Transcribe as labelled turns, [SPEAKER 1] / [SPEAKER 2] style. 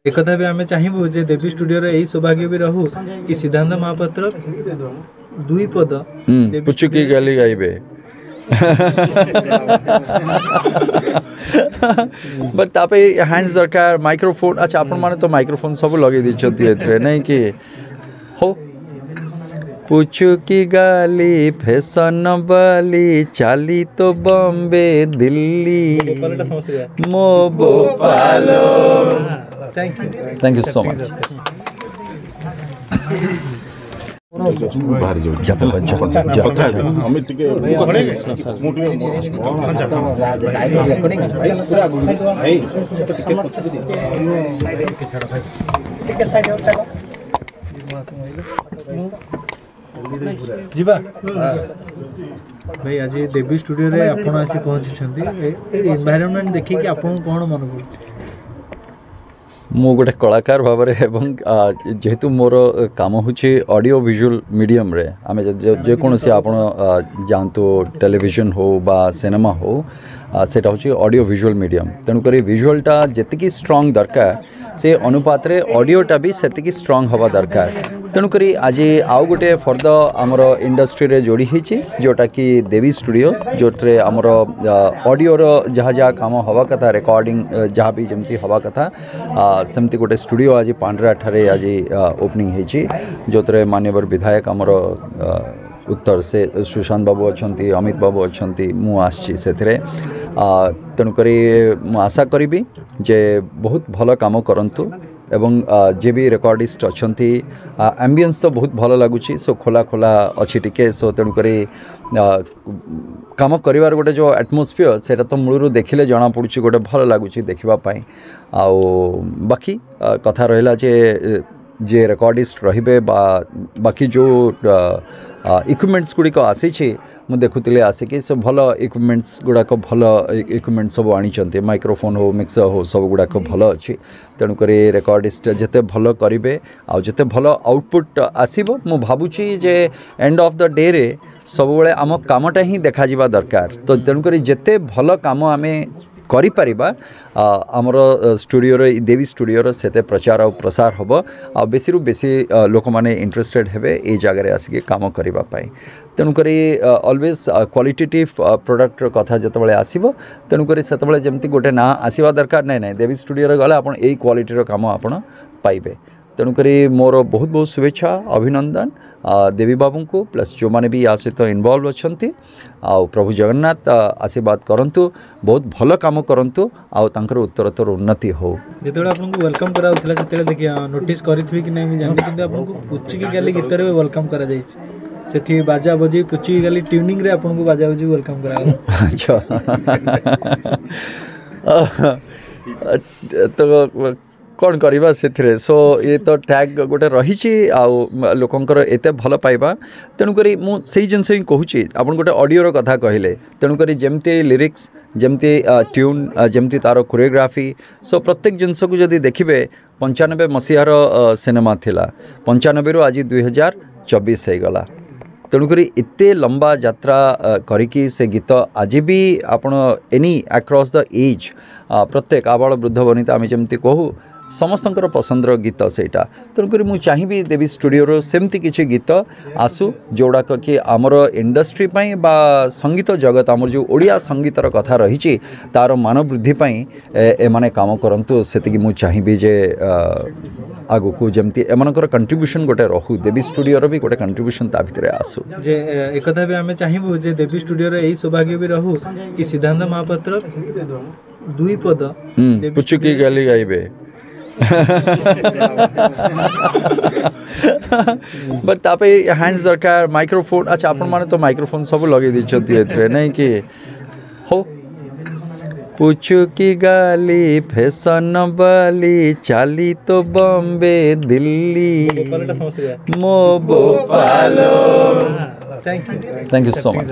[SPEAKER 1] एक कथा भी आमे चाहिबू जे देवी स्टूडियो रे एई सौभाग्य भी रहू कि सिद्धांत महापात्र दुई पद
[SPEAKER 2] पुचुकी गाली गाइबे बट तापे हैंड्स दरकार माइक्रोफोन अच्छा आपण माने तो माइक्रोफोन सब लगे दिछथि एथरे नहीं कि हो पुचुकी गाली फैशन वाली चाली तो बॉम्बे दिल्ली मो भोपालो थैंक यू सो मच
[SPEAKER 1] जीवा भाई आज देवी स्टूडियो रे आपण आसी पहुंची एनवायरनमेंट देखि कि आपण कोन मन पड़े
[SPEAKER 2] मु गोटे कलाकार भाव जेहेतु मोर काम होची ऑडियो विजुअल मीडियम रे आमे जेकोसी आपण जानतु टेलीविजन हो बा सिनेमा हो सेटा होची ऑडियो विजुअल मीडियम तेणुक विजुअलटा जेतिकी स्ट्रॉंग दरकार से अनुपात रे ऑडियोटा भी सेतिकी स्ट्रॉंग हवा दरकार तेणुक आज आउ गोटे फर्द आमर इंडस्ट्री रे जोड़ी होची जोटा कि देवी स्टूडियो जोटे आमर ऑडियो रो जहाँ जहाँ काम हवा कथा रिकॉर्डिंग जहाँ भी जमती हवा कथा सेमती गोटे स्टूडियो आज पांड्रा ठारे आज ओपनिंग होची जोतरे मान्यवर विधायक आमर उत्तर से सुशांत बाबू अच्छी अमित बाबू अच्छी मु आसी से तेणुक आशा करी जे बहुत भल काम करंतु एवं जे भी रिकॉर्डिस्ट अच्छी एम्बियंस तो बहुत भल लगुच सो खोला खोला अच्छी टिके सो तेणुक काम करिवार गोटे जो एटमोस्फियर सेटा तो मूलरू देखिले जना पड़ुछि गोटे भल लगुच देखापी आउ बाकी कथा रहा जे रिकॉर्डिस्ट रहिबे बाकी जो इक्विपमेंट्स गुड़िक आसी मु देखुली आसिकी सब भल इक्विपमेंट्स गुड़ाक भल इक्विपमेंट सब आनी माइक्रोफोन हो मिक्सर हो सब गुड़ाक भल अच्छी तेणुक रिकॉर्डिस्ट जिते भल करेंगे आउ जिते भल आउटपुट आसब मु भावुची जे एंड ऑफ द डे रे सब बेले आम कामटा ही देखा जिबा दरकार तो तेणुक जिते भल काम आमे करि परिबा आमर स्टूडियो देवी स्टूडियो सेते प्रचार और प्रसार हम आ बेसी रु बेसी लोक माने इंटरेस्टेड हेबे ए जगह आसिके काम करिबा पाई तेणुक ऑलवेज क्वालिटेटिव प्रोडक्ट कथा जितेबाला आसब तेणुक से जमती गोटे ना आसवा दरकार नहीं देवी स्टूडियो गले आप यही क्वालिटीर काम आप पाइबे तेणुक मोर बहुत बहुत शुभेच्छा अभिनंदन देवी बाबू को प्लस जो मैंने भी या सहित इनवॉल्व अच्छा आउ प्रभु जगन्नाथ आशीर्वाद करंतु बहुत भल काम करंतु आउ तांकर उत्तरोत्तर उन्नति हो
[SPEAKER 1] जेतेबेले आपनको वेलकम करा होतला सेतेबेले देखिया नोटिस करिथबे कि नै जानि कि आपनको पुच्ची गाली गीत रे वेलकम करा जायछि सेठी बाजा बजी पुच्ची गाली ट्यूनिंग रे आपनको बाजा बजी वेलकम करा
[SPEAKER 2] अच्छा तो कौन करवा से सो ये तो टैग गोटे रही लोकंर एत भल पाइबा तेणुक मुझे जिनस ही कहूँ आप गोटे ऑडियो कथा कहले तेणुक जमती लिरिक्स जमती ट्यून जमती तार कोरियोग्राफी सो प्रत्येक जिनस को जदि देखिए 95 मसीहार सिनेमा थिला 95 रु आज 2024 हो गला तेणुक एत लंबा यात्रा करिकी से गीत आज भी आपण एनी अक्रॉस द एज प्रत्येक आबाल वृद्ध वनिता आम जमती कहूँ समस्तंकर पसंदर गीत सेटा तेणुक मुझे चाहिए देवी स्टूडियो सेमती किसी गीत आसू जोड़ाक कि आमर इंडस्ट्री पाई बा संगीत जगत आमर जो ओडिया संगीतर कथा रही तार मान वृद्धि एमाने काम करंतु सेतिकी मुझे चाहिए जे आगु को जमती एमानकर कंट्रीब्यूशन गोटे रहू देवी स्टूडियो भी गोटे कंट्रीब्यूशन ता भितर आसू
[SPEAKER 1] जे एक कथा भी आमे चाहिबो जे देवी स्टूडियो रे एई सौभाग्य भी रहू कि सिद्धांत महापात्र दुई पद
[SPEAKER 2] पुचुकी गाली गाइबे बट तापे हैंड्स दरकार माइक्रोफोन अच्छा आपण माने तो माइक्रोफोन सब लगे दिछथि एथरे नहीं कि हो पुचुकी गाली फैशन वाली चाली तो बॉम्बे दिल्ली मो भोपालो थैंक यू सो मच